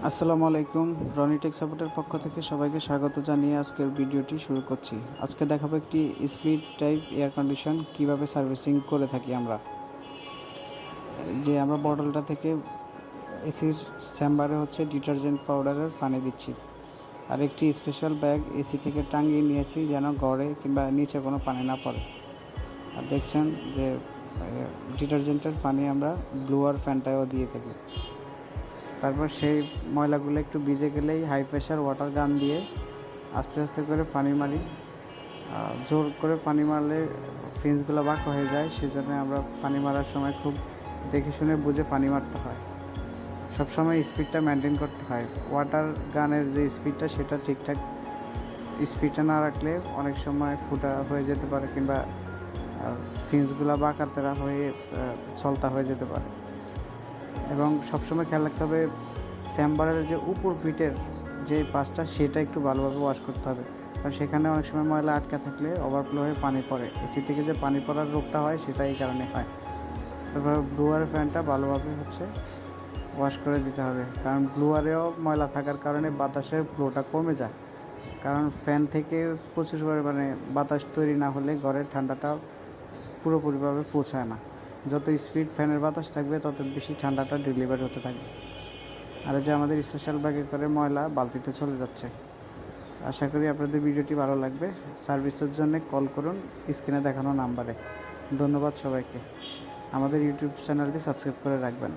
আসসালামু আলাইকুম। রনি টেক সাপোর্টের পক্ষ থেকে সবাইকে স্বাগত জানিয়ে আজকের ভিডিওটি শুরু করছি। আজকে দেখাবো একটি স্পিড টাইপ এয়ার কন্ডিশন কিভাবে সার্ভিসিং করে থাকি আমরা। আমরা বটলটা থেকে এসির চেম্বারে ডিটারজেন্ট পাউডারের পানি দিচ্ছি, আর একটি স্পেশাল ব্যাগ এসি থেকে টাঙিয়ে নিয়েছি যেন গড়ে কিংবা নিচে কোনো পানি না পড়ে। আর দেখছেন যে ডিটারজেন্টের পানি আমরা ব্লুয়ার ফ্যানটাও দিয়ে থাকি। তারপর সেই ময়লাগুলো একটু ভিজে গেলেই হাই প্রেশার ওয়াটার গান দিয়ে আস্তে আস্তে করে পানি মারি। জোর করে পানি মারলে ফিন্সগুলো বাঁকা হয়ে যায়, সেজন্য আমরা পানি মারার সময় খুব দেখে শুনে বুঝে পানি মারতে হয়। সবসময় স্পিডটা মেনটেন করতে হয়। ওয়াটার গানের যে স্পিডটা সেটা ঠিকঠাক স্পিডটা না রাখলে অনেক সময় ফুটা হয়ে যেতে পারে কিংবা ফিন্সগুলো বাঁকাতেরা হয়ে চলতা হয়ে যেতে পারে। এবং সবসময় খেয়াল রাখতে হবে চেম্বারের যে উপর পিঠের যে পাশটা সেটা একটু ভালোভাবে ওয়াশ করতে হবে, কারণ সেখানে অনেক সময় ময়লা আটকা থাকলে ওভারফ্লো হয়ে পানি পড়ে। এসি থেকে যে পানি পড়ার রোগটা হয় সেটা এই কারণে হয়। তারপর ব্লুয়ার ফ্যানটা ভালোভাবে ওয়াশ করে দিতে হবে, কারণ ব্লুয়ারেও ময়লা থাকার কারণে বাতাসের ফ্লোটা কমে যায়। কারণ ফ্যান থেকে প্রচুর পরিমাণে বাতাস তৈরি না হলে ঘরের ঠান্ডাটা পুরোপুরিভাবে পৌঁছায় না। যত স্পিড ফ্যানের বাতাস থাকবে তত বেশি ঠান্ডাটা ডেলিভারি হতে থাকবে। আর যে আমাদের স্পেশাল ব্যাগে করে ময়লা বালতিতে চলে যাচ্ছে। আশা করি আপনাদের ভিডিওটি ভালো লাগবে। সার্ভিসের জন্য কল করুন স্ক্রিনে দেখানো নাম্বারে। ধন্যবাদ সবাইকে। আমাদের ইউটিউব চ্যানেলটি সাবস্ক্রাইব করে রাখবেন।